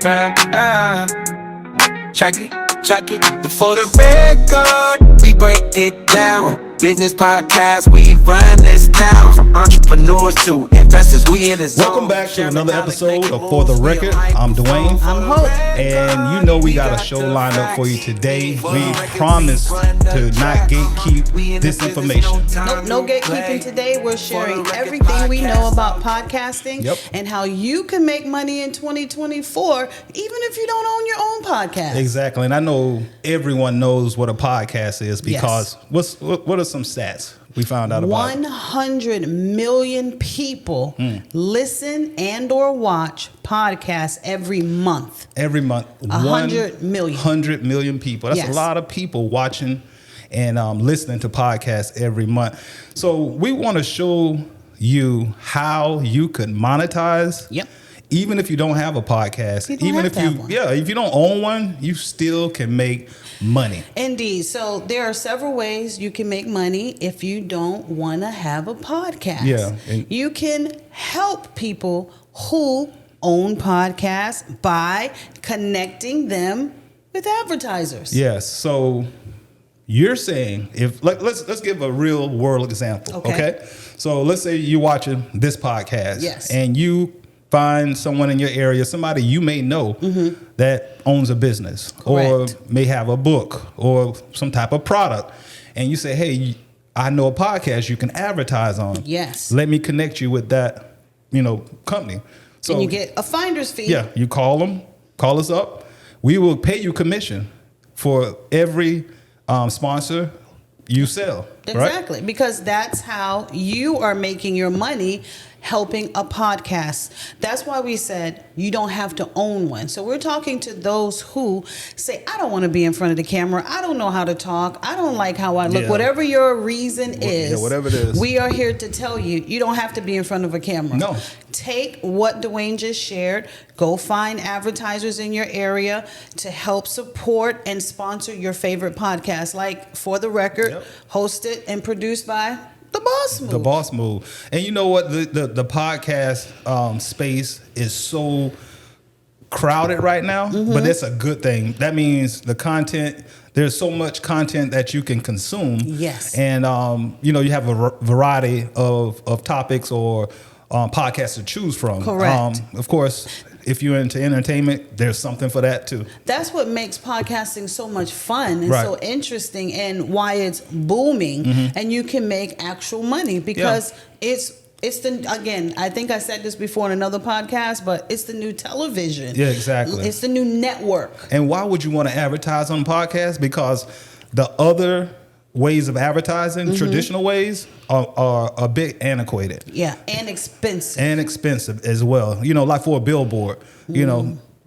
Check it. Before the record, we break it down. Business podcast, we run this town. From entrepreneurs to investors, we in the zone. Welcome back to another episode of For the Record. I'm Dwayne. I'm Hope. And you know we got a show lined up for you today. We promise to not gatekeep this information. No gatekeeping today. We're sharing everything we know about podcasting and how you can make money in 2024, even if you don't own your own podcast. Exactly. And I know everyone knows what a podcast is because what are some stats we found out about? 100 million people listen and or watch podcasts every month. Every month. 100 million. 100 million people. That's a lot of people watching and listening to podcasts every month. So we want to show you how you could monetize. Even if you don't have a podcast, if you don't own one, you still can make money. Indeed. So there are several ways you can make money if you don't want to have a podcast. You can help people who own podcasts by connecting them with advertisers. Yes. So you're saying let's give a real world example. Okay. So let's say you're watching this podcast and you find someone in your area, somebody you may know that owns a business or may have a book or some type of product. And you say, hey, I know a podcast you can advertise on. Yes. Let me connect you with that, company. So and you get a finder's fee. Yeah. You call us up. We will pay you commission for every sponsor you sell. Exactly. Right? Because that's how you are making your money, helping a podcast. That's why we said you don't have to own one. So we're talking to those who say, I don't want to be in front of the camera. I don't know how to talk. I don't like how I look. Whatever your reason is, whatever it is, we are here to tell you, you don't have to be in front of a camera. No. Take what Dwayne just shared. Go find advertisers in your area to help support and sponsor your favorite podcast. Like For the Record, hosted and produced by The Boss Move. The Boss Move. And you know what? The podcast space is so crowded right now, but it's a good thing. That means the content, there's so much content that you can consume. Yes. And, you have a variety of topics or podcasts to choose from. Correct. Of course, if you're into entertainment, there's something for that too. That's what makes podcasting so much fun and so interesting, and why it's booming, and you can make actual money because it's the, I think I said this before in another podcast, but it's the new television. Yeah, exactly. It's the new network. And why would you want to advertise on podcasts? Because the other ways of advertising, traditional ways, are a bit antiquated. Yeah, and expensive. And expensive as well. Like for a billboard,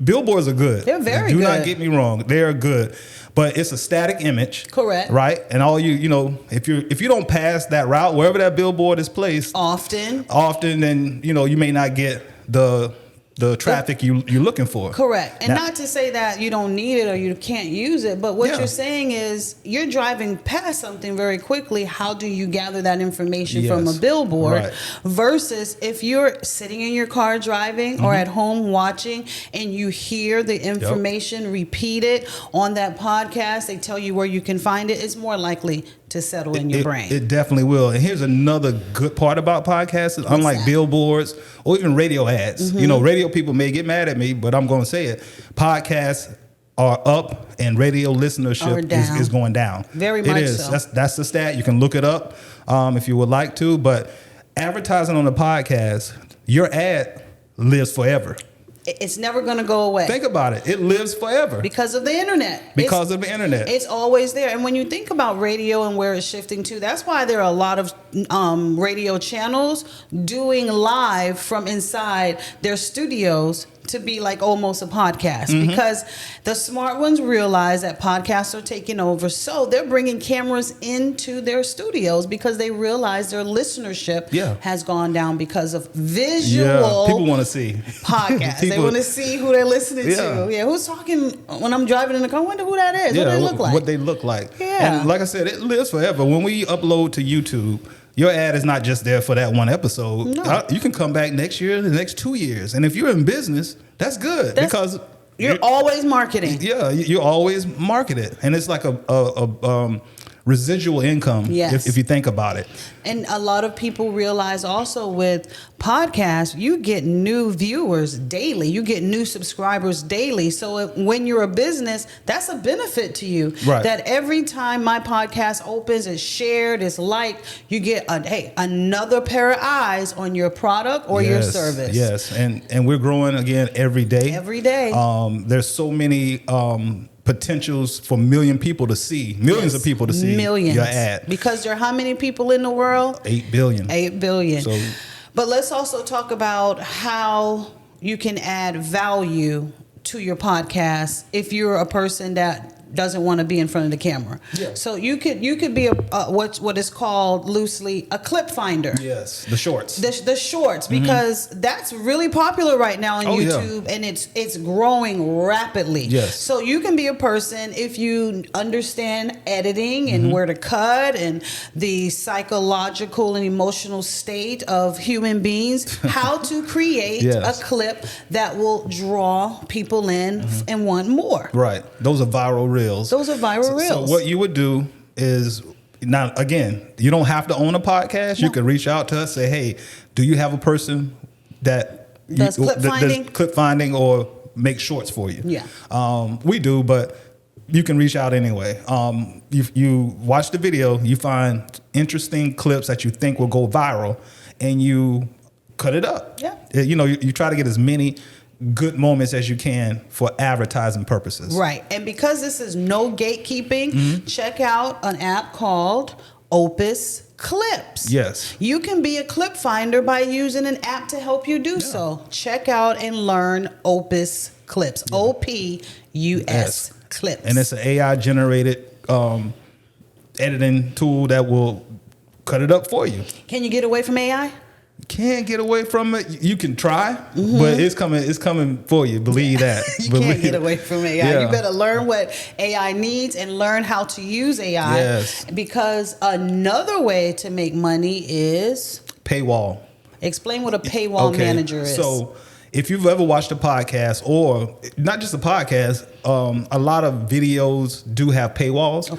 billboards are good. They're very good. Do not get me wrong. They're good. But it's a static image. Correct. Right? And all if you don't pass that route, wherever that billboard is placed, often, then, you may not get the traffic you're looking for. Correct. And not to say that you don't need it or you can't use it, but what you're saying is you're driving past something very quickly. How do you gather that information from a billboard versus if you're sitting in your car driving or at home watching and you hear the information repeated on that podcast, they tell you where you can find it, it's more likely to settle in your brain. It definitely will. And here's another good part about podcasts. Unlike billboards or even radio ads, radio people may get mad at me, but I'm going to say it. Podcasts are up and radio listenership is going down. Very much so. That's the stat. You can look it up if you would like to. But advertising on a podcast, your ad lives forever. It's never going to go away. Think about it. It lives forever. Because of the internet. It's always there. And when you think about radio and where it's shifting to, that's why there are a lot of radio channels doing live from inside their studios to be like almost a podcast, because the smart ones realize that podcasts are taking over. So they're bringing cameras into their studios because they realize their listenership has gone down because of visual. People want to see podcasts. They want to see who they're listening to. Yeah, who's talking when I'm driving in the car? I wonder who that is. What they look like. What they look like. Yeah. And like I said, it lives forever. When we upload to YouTube, your ad is not just there for that one episode. No. You can come back next year, the next 2 years. And if you're in business, that's good because You're always marketing. Yeah, you always market it, and it's like a residual income. Yes. If you think about it. And a lot of people realize also with podcasts, you get new viewers daily. You get new subscribers daily. So when you're a business, that's a benefit to you. Right. That every time my podcast opens, it's shared, it's liked, you get another pair of eyes on your product or your service. Yes, and we're growing again every day. Every day. There's so many potentials for millions of people to see your ad. Because there are how many people in the world? 8 billion. 8 billion. So, but let's also talk about how you can add value to your podcast if you're a person that doesn't want to be in front of the camera. Yeah. So you could be a what is called loosely a clip finder. Yes, the shorts. The shorts, because that's really popular right now on YouTube, and it's growing rapidly. Yes. So you can be a person if you understand editing and where to cut and the psychological and emotional state of human beings, how to create a clip that will draw people in and want more. Right. Those are viral reels. Those are viral reels. So what you would do is, now again, you don't have to own a podcast. No. You can reach out to us, say, hey, do you have a person that does clip finding or make shorts for you? Yeah. We do, but you can reach out anyway. You watch the video, you find interesting clips that you think will go viral, and you cut it up. Yeah. You try to get as many good moments as you can for advertising purposes. Right. And because this is no gatekeeping, check out an app called Opus Clips. Yes. You can be a clip finder by using an app to help you do so. Check out and learn Opus Clips. OPUS Clips. And it's an AI generated editing tool that will cut it up for you. Can you get away from AI? Can't get away from it. You can try, but it's coming for you. Believe that. You can't get away from AI. Yeah. You better learn what AI needs and learn how to use AI. Yes. Because another way to make money is paywall. Explain what a paywall manager is. So if you've ever watched a podcast, or not just a podcast, a lot of videos do have paywalls,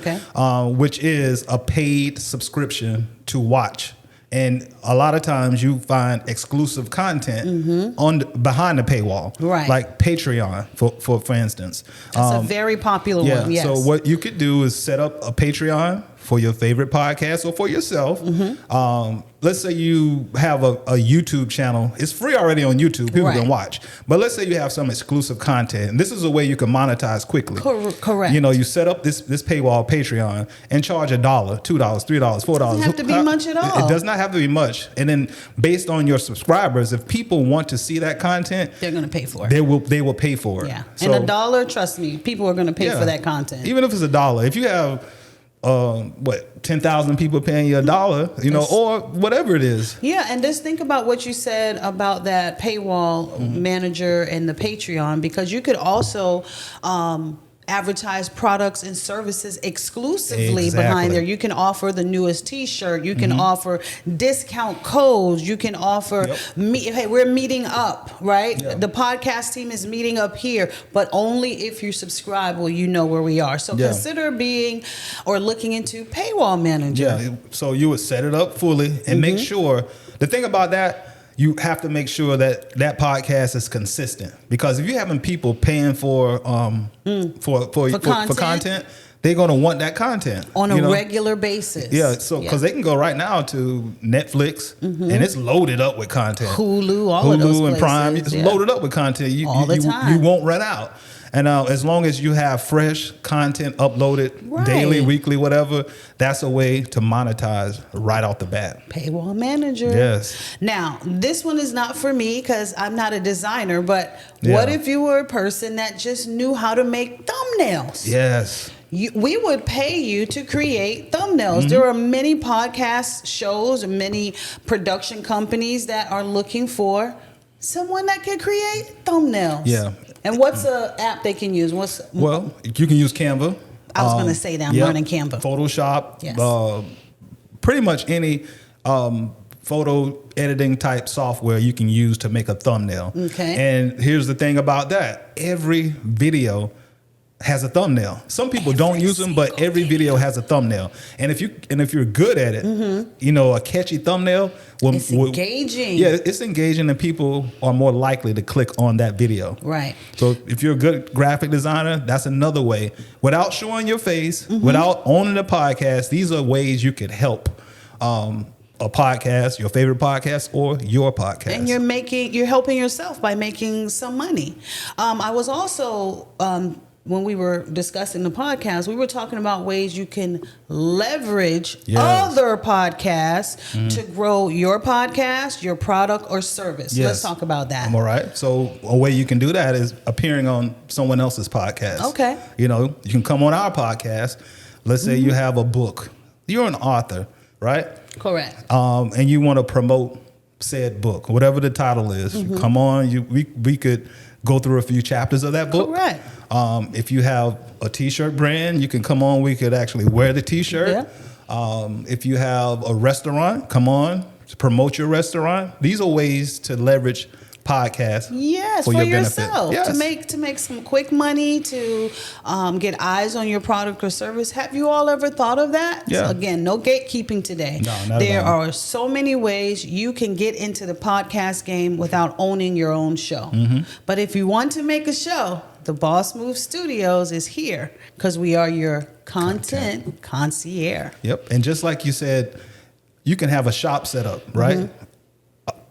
which is a paid subscription to watch. And a lot of times you find exclusive content behind the paywall, right? Like Patreon, for instance. That's a very popular one. Yes. So what you could do is set up a Patreon for your favorite podcast or for yourself. Let's say you have a YouTube channel. It's free already on YouTube. People can watch. But let's say you have some exclusive content. And this is a way you can monetize quickly. Correct. You set up this paywall Patreon and charge $1, $2, $3, $4. Doesn't have to be much at all. It does not have to be much. And then based on your subscribers, if people want to see that content, they're going to pay for it. They will pay for it. Yeah. So, and $1, trust me, people are going to pay for that content. Even if it's $1. If you have 10,000 people paying you $1, or whatever it is. Yeah, and just think about what you said about that paywall manager and the Patreon, because you could also advertise products and services exclusively behind there. You can offer the newest T-shirt. You can offer discount codes. You can offer, hey, we're meeting up, right? Yep. The podcast team is meeting up here, but only if you subscribe will you know where we are. So consider being or looking into paywall manager. Yeah, so you would set it up fully and make sure, the thing about that, you have to make sure that podcast is consistent, because if you're having people paying for content, they're going to want that content on a regular basis. Yeah, so because they can go right now to Netflix and it's loaded up with content. Hulu, all of those places, and Prime, it's loaded up with content. All the time. You won't run out. And as long as you have fresh content uploaded daily, weekly, whatever, that's a way to monetize right off the bat. Paywall manager. Yes. Now, this one is not for me because I'm not a designer, but what if you were a person that just knew how to make thumbnails? Yes. We would pay you to create thumbnails. There are many podcast shows and many production companies that are looking for someone that can create thumbnails. Yeah. And what's an app they can use? Well, you can use Canva. I was going to say that I'm learning Canva. Photoshop. Yes. Pretty much any photo editing type software you can use to make a thumbnail. Okay. And here's the thing about that. Every video has a thumbnail. Some people don't use them, but every video has a thumbnail. And if you're good at it, you know, a catchy thumbnail it's engaging. Yeah, it's engaging, and people are more likely to click on that video. Right. So if you're a good graphic designer, that's another way. Without showing your face, without owning a podcast, these are ways you could help a podcast, your favorite podcast, or your podcast. And you're helping yourself by making some money. I was also when we were discussing the podcast, we were talking about ways you can leverage other podcasts to grow your podcast, your product, or service. Let's talk about that. All right. So a way you can do that is appearing on someone else's podcast. Okay. You know, you can come on our podcast. Let's say you have a book. You're an author, right? Correct. And you want to promote said book, whatever the title is. You come on. We could go through a few chapters of that book. Correct. If you have a T-shirt brand, you can come on. We could actually wear the T-shirt. Yeah. If you have a restaurant, come on to promote your restaurant. These are ways to leverage podcasts. Yes, for for your yourself benefit. to make some quick money, to get eyes on your product or service. Have you all ever thought of that? Yeah. So again, no gatekeeping today. No, not there at all. are so many ways you can get into the podcast game without owning your own show. But if you want to make a show, the Boss Move Studios is here because we are your content concierge. Yep. And just like you said, you can have a shop set up, right?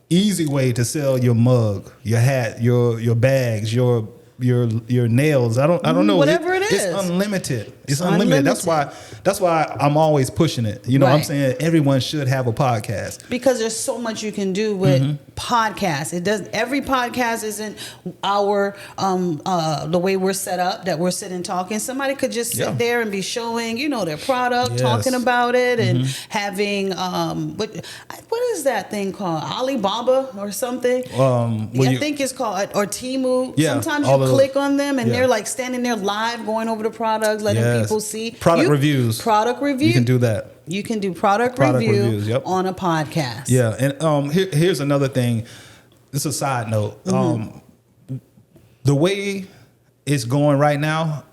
Easy way to sell your mug, your hat, your bags, your nails. I don't know. Whatever it is. It's unlimited. It's unlimited. That's why I'm always pushing it. You know what I'm saying? Everyone should have a podcast. Because there's so much you can do with podcasts. Every podcast isn't our the way we're set up, that we're sitting talking. Somebody could just sit there and be showing, you know, their product, talking about it, and having what is that thing called? Alibaba or something? I think it's called, or Temu. Yeah, sometimes you click on them and they're like standing there live going over the products, letting people see. Product reviews. Product review. You can do that. You can do product reviews yep. on a podcast. Yeah, and here's another thing. This is a side note. The way it's going right now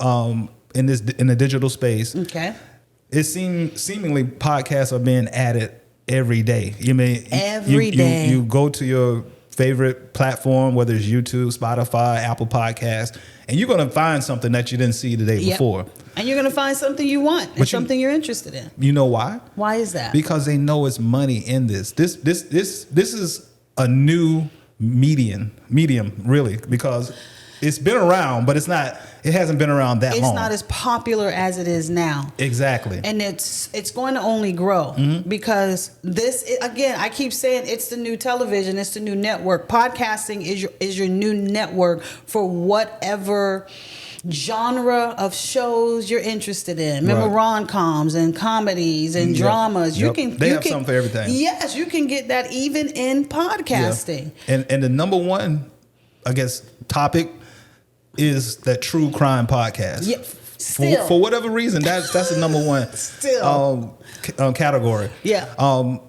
in the digital space, it seemingly podcasts are being added every day. You mean every day you go to your favorite platform, whether it's YouTube, Spotify, Apple Podcasts, and you're going to find something that you didn't see the day before. And you're going to find something you want and something you're interested in. You know why? Why is that? Because they know it's money in this. This is a new medium, really, because it's been around, but it hasn't been around that long. It's not as popular as it is now. Exactly. And it's going to only grow because again, I keep saying it's the new television, it's the new network. Podcasting is your new network for whatever genre of shows you're interested in. Remember rom-coms and comedies and dramas. They have something for everything. Yes, you can get that even in podcasting. Yeah. And the number one, I guess, topic is that true crime podcast. Yeah, still. For whatever reason, that's the number one still category. Yeah.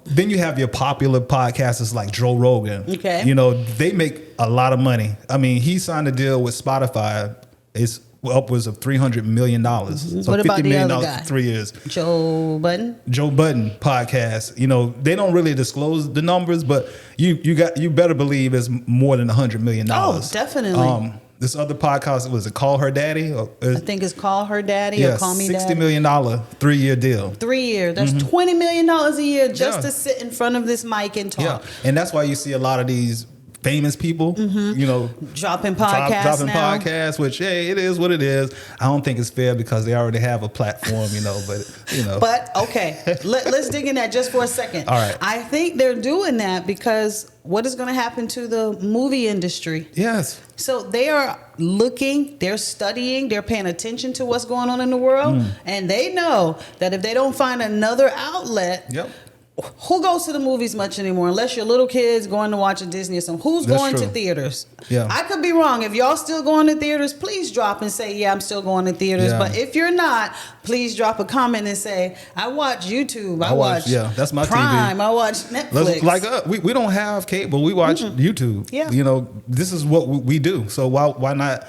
Then you have your popular podcasters like Joe Rogan. Okay. You know, they make a lot of money. I mean, he signed a deal with Spotify. It's upwards of $300 million. So what about $50 the million other guy? for 3 years. Joe Budden podcast. You know, they don't really disclose the numbers, but you better believe it's more than $100 million. Oh, definitely. This other podcast, was it Call Her Daddy? I think it's Call Her Daddy or Call Me Daddy. $60 million 3-year deal. 3 years. That's $20 million a year just to sit in front of this mic and talk. Yeah, and that's why you see a lot of these famous people, you know, dropping podcasts which, hey, it is what it is. I don't think it's fair because they already have a platform, but. But okay, let's dig in that just for a second. All right. I think they're doing that because what is going to happen to the movie industry? Yes. So they are looking, they're studying, they're paying attention to what's going on in the world, and they know that if they don't find another outlet, who goes to the movies much anymore? Unless your little kids going to watch a Disney or something. Who's going to theaters? Yeah. I could be wrong. If y'all still going to theaters, please drop and say, yeah, I'm still going to theaters. Yeah. But if you're not, please drop a comment and say, I watch YouTube. I watch that's my Prime. TV. I watch Netflix. Like we don't have cable. We watch YouTube. Yeah. You know, this is what we do. So why not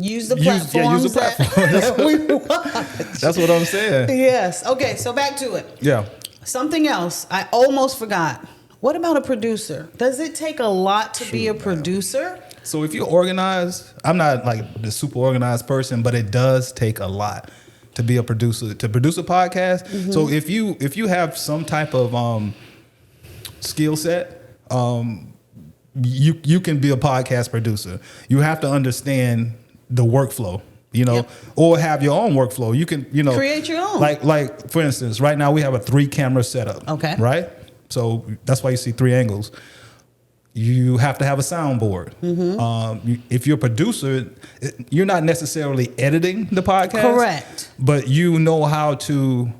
use the platforms use the platform. that we watch. That's what I'm saying. Yes. Okay, so back to it. Yeah. Something else I almost forgot. What about a producer? Does it take a lot to be a producer? So if you're organized, I'm not like the super organized person, but it does take a lot to be a producer, to produce a podcast. Mm-hmm. So if you have some type of skill set, you can be a podcast producer. You have to understand the workflow, you know, or have your own workflow. You can, you know, create your own. Like for instance, right now we have a 3-camera setup. Okay. Right. So that's why you see 3 angles. You have to have a soundboard. Mm-hmm. If you're a producer, you're not necessarily editing the podcast. Correct. But you know how to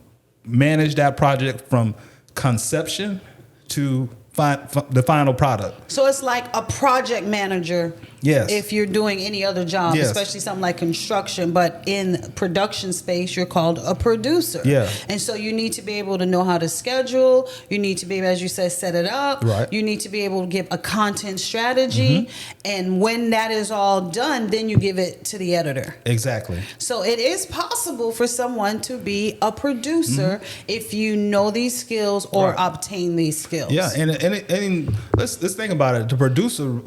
manage that project from conception to the final product. So it's like a project manager. Yes. If you're doing any other job, especially something like construction, but in production space, you're called a producer. Yeah. And so you need to be able to know how to schedule. You need to be, as you said, set it up. Right. You need to be able to give a content strategy. Mm-hmm. And when that is all done, then you give it to the editor. Exactly. So it is possible for someone to be a producer if you know these skills or obtain these skills. Yeah. And let's think about it. The producer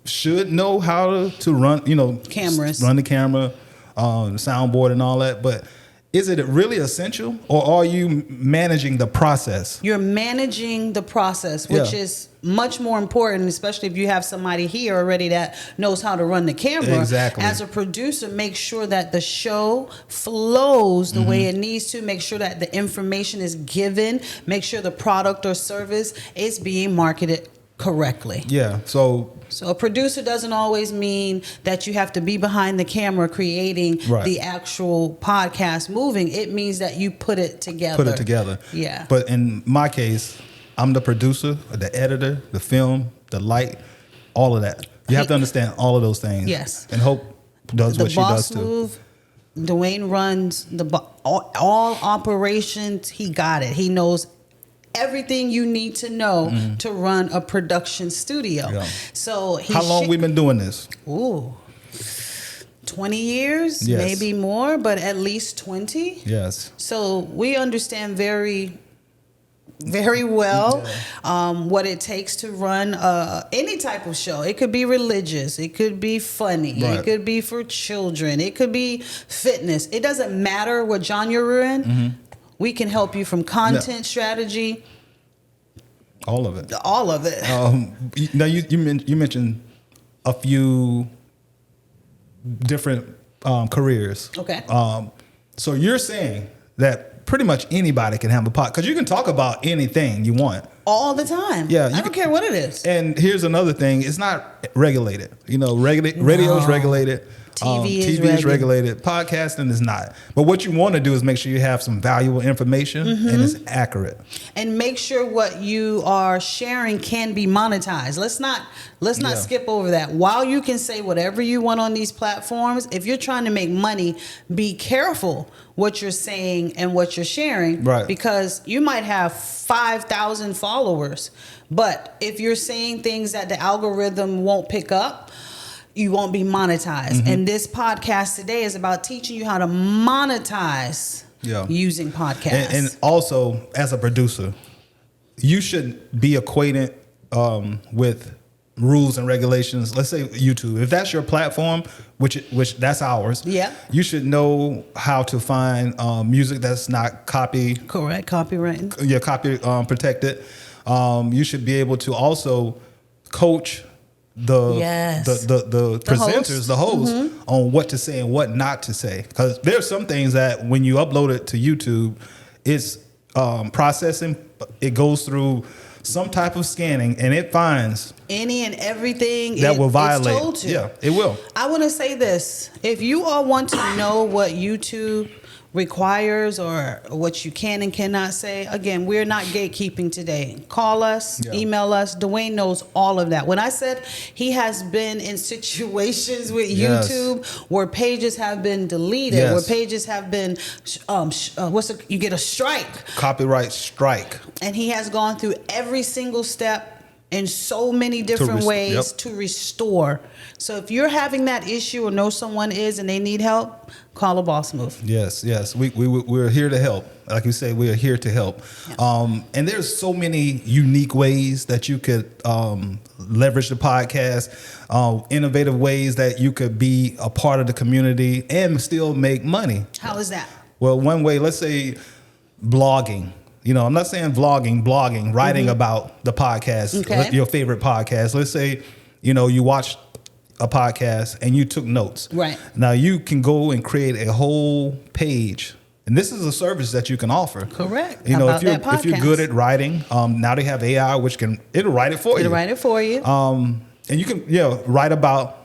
should know how to run, you know, cameras, run the camera, soundboard and all that. But is it really essential, or are you managing the process? You're managing the process, which is much more important, especially if you have somebody here already that knows how to run the camera. Exactly. As a producer, make sure that the show flows the way it needs to. Make sure that the information is given. Make sure the product or service is being marketed correctly. Yeah. So a producer doesn't always mean that you have to be behind the camera creating the actual podcast moving. It means that you put it together. Yeah. But in my case, I'm the producer, the editor, the film, the light, all of that. You have to understand all of those things. Yes. And Hope does what she does too. Move, Dwayne runs all operations. He got it. He knows everything you need to know to run a production studio. Yeah. So how long we been doing this? 20 years, maybe more, but at least 20. Yes. So we understand very, very well what it takes to run any type of show. It could be religious. It could be funny. Right. It could be for children. It could be fitness. It doesn't matter what genre you're in. Mm-hmm. We can help you from content strategy. All of it. All of it. Now you mentioned a few different careers. Okay. So you're saying that pretty much anybody can have a podcast, because you can talk about anything you want. All the time. Yeah. I don't care what it is. And here's another thing. It's not regulated. You know, radio is regulated. TV is regulated. Podcasting is not. But what you want to do is make sure you have some valuable information and it's accurate. And make sure what you are sharing can be monetized. Let's not skip over that. While you can say whatever you want on these platforms, if you're trying to make money, be careful what you're saying and what you're sharing. Right. Because you might have 5,000 followers, but if you're saying things that the algorithm won't pick up, you won't be monetized. Mm-hmm. And this podcast today is about teaching you how to monetize using podcasts. And also, as a producer, you should be acquainted with rules and regulations. Let's say YouTube. If that's your platform, which that's ours, you should know how to find music that's not copyrighted. Copy protected. You should be able to also coach the presenters, the hosts, on what to say and what not to say. Because there's some things that when you upload it to YouTube, it's processing. It goes through some type of scanning, and it finds any and everything that will violate. It's told to. Yeah, it will. I want to say this: if you all want to know what YouTube requires or what you can and cannot say, again, we're not gatekeeping today. Call us, email us. Dwayne knows all of that. When I said he has been in situations with YouTube where pages have been deleted, where pages have been, you get a strike. Copyright strike. And he has gone through every single step in so many different ways to restore. So if you're having that issue or know someone is and they need help, call a Boss Move. Yes. We're here to help. Like you say, we are here to help. Yeah. And there's so many unique ways that you could leverage the podcast, innovative ways that you could be a part of the community and still make money. How is that? Well, one way, let's say blogging. I'm not saying blogging, writing about the podcast, your favorite podcast. Let's say, you watched a podcast and you took notes. Right. Now you can go and create a whole page. And this is a service that you can offer. Correct. If you're good at writing, now they have AI, it'll write it for you. It'll write it for you. And you can, write about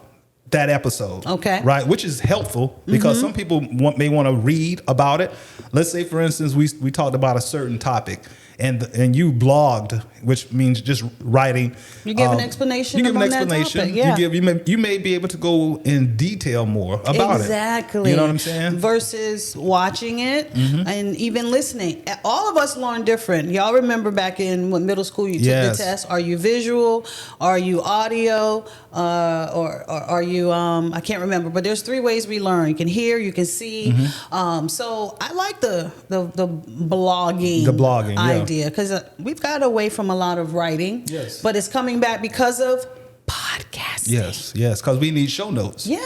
that episode. Okay. Right. Which is helpful because some people may want to read about it. Let's say, for instance, we talked about a certain topic and you blogged, which means just writing. You give an explanation. That topic, yeah. You may be able to go in detail more about it. Exactly. You know what I'm saying? Versus watching it and even listening. All of us learn different. Y'all remember back in middle school, you took the test. Are you visual? Are you audio? Or are you? I can't remember. But there's 3 ways we learn. You can hear. You can see. So I like the blogging. The blogging idea because we've got away from a lot of writing. Yes. But it's coming back because of podcasting. Yes, because we need show notes. Yeah,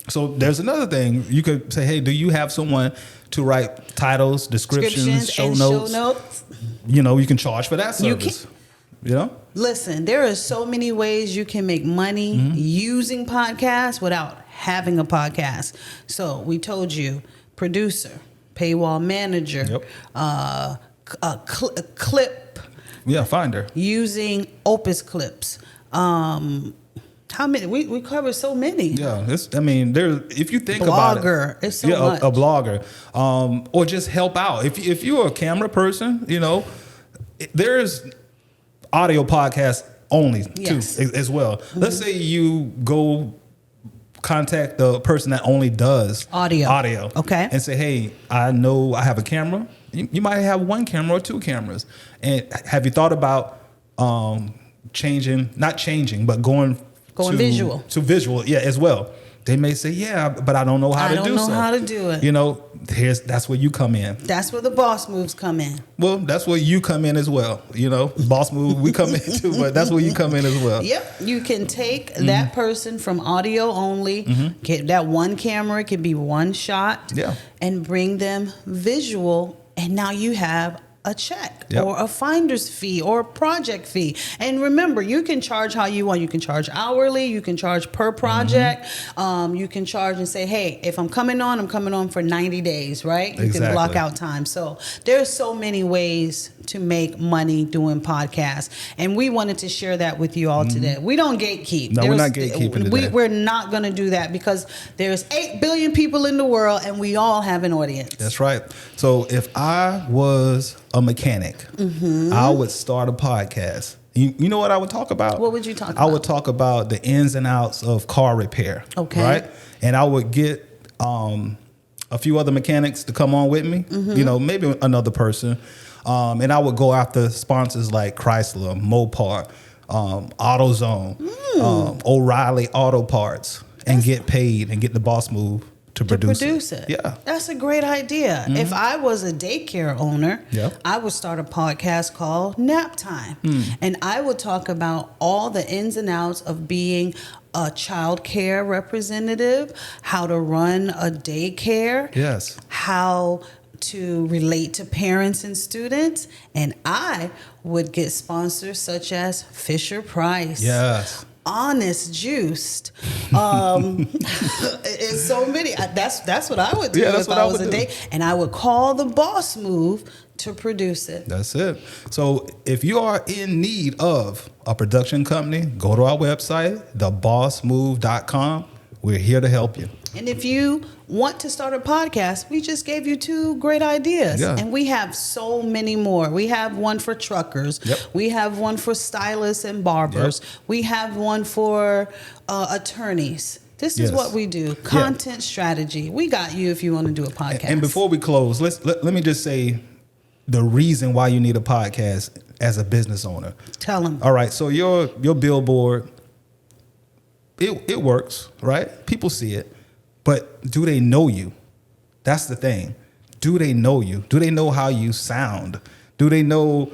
so there's another thing. You could say, hey, do you have someone to write titles, descriptions, show notes? You can charge for that service. Listen, there are so many ways you can make money using podcasts without having a podcast. So we told you, producer, paywall manager, a clip. Finder. Using Opus clips. How many? We cover so many. Yeah, if you think about it, it's so much. A blogger, or just help out. If you're a camera person, there's audio podcasts only too as well. Let's say you go contact the person that only does audio, okay, and say, hey, I know I have a camera. You might have 1 camera or 2 cameras, and have you thought about not changing, but going visual to visual, as well. They may say, but I don't know how to do so. I don't know how to do it. That's where you come in. That's where the boss moves come in. Well, that's where you come in as well. Boss move, we come in too, but that's where you come in as well. Yep. You can take that person from audio only, get that 1 camera, it could be 1 shot, and bring them visual. And now you have a check or a finder's fee or a project fee. And remember, you can charge how you want. You can charge hourly. You can charge per project. You can charge and say, hey, if I'm coming on for 90 days, right? You can block out time. So there's so many ways to make money doing podcasts. And we wanted to share that with you all today. We don't gatekeep. No, we're not gatekeeping today. We're not going to do that because there's 8 billion people in the world and we all have an audience. That's right. So if I was a mechanic, I would start a podcast. You know what I would talk about? What would you talk about? I would talk about the ins and outs of car repair. Okay. Right? And I would get a few other mechanics to come on with me, maybe another person. And I would go after sponsors like Chrysler, Mopar, AutoZone, O'Reilly Auto Parts, and get paid and get the boss move to produce it. Yeah. That's a great idea. If I was a daycare owner, I would start a podcast called Nap Time. And I would talk about all the ins and outs of being a child care representative, how to run a daycare, how to relate to parents and students, and I would get sponsors such as Fisher Price. Honest Juiced. It's so many. That's what I would do if I was a day. And I would call the boss move to produce it. That's it. So if you are in need of a production company, go to our website, thebossmove.com. we're here to help you. And if you want to start a podcast, we just gave you 2 great ideas. Yeah. And we have so many more. We have one for truckers. Yep. We have one for stylists and barbers. Yep. We have one for attorneys. This is what we do. Content strategy. We got you if you want to do a podcast. And before we close, let me just say the reason why you need a podcast as a business owner. Tell them. All right. So your billboard, it works, right? People see it. But do they know you? That's the thing. Do they know you? Do they know how you sound? Do they know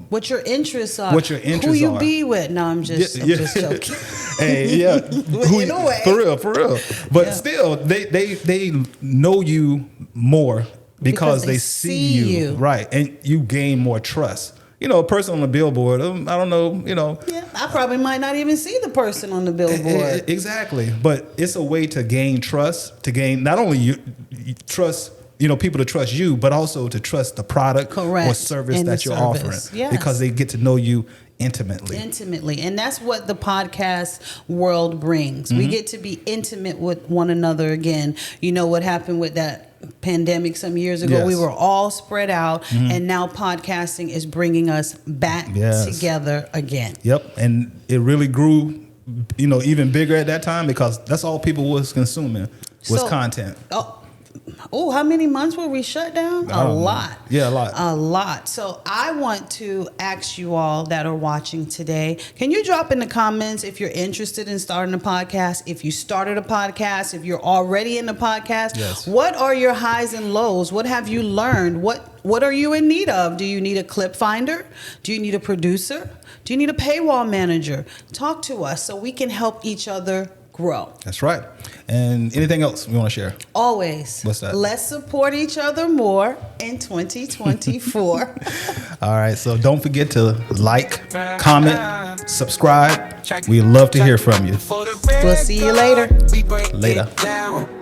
what your interests are? What your interests who you are. Be with? No, I'm just joking. Hey, yeah, In a way. for real. But still, they know you more because they see you, right? And you gain more trust. You know, a person on the billboard, I don't know, you know. Yeah, I probably might not even see the person on the billboard. Exactly. But it's a way to gain trust, to gain not only you trust, you know, people to trust you, but also to trust the product or service that you're offering. Yes. Because they get to know you intimately. And that's what the podcast world brings. We get to be intimate with one another again. You know what happened with that pandemic some years ago? We were all spread out, and now podcasting is bringing us back together again. Yep. And it really grew, you know, even bigger at that time because that's all people was consuming was content. Oh, how many months were we shut down? A lot. Yeah, a lot. A lot. So I want to ask you all that are watching today, can you drop in the comments if you're interested in starting a podcast, if you started a podcast, if you're already in the podcast? Yes. What are your highs and lows? What have you learned? What are you in need of? Do you need a clip finder? Do you need a producer? Do you need a paywall manager? Talk to us so we can help each other grow. That's right. And anything else we want to share? Always. What's that? Let's support each other more in 2024. All right. So don't forget to like, comment, subscribe. We'd love to hear from you. We'll see you later. Later.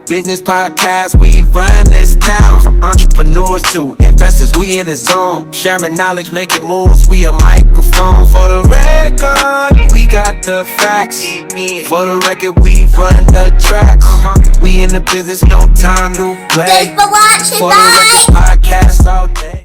Business podcast, we run this town. From entrepreneurs to investors, we in the zone. Sharing knowledge, making moves, we a microphone. For the record, we got the facts. For the record, we run the tracks. We in the business, no time to play. Thanks for watching, For bye. the podcast out there.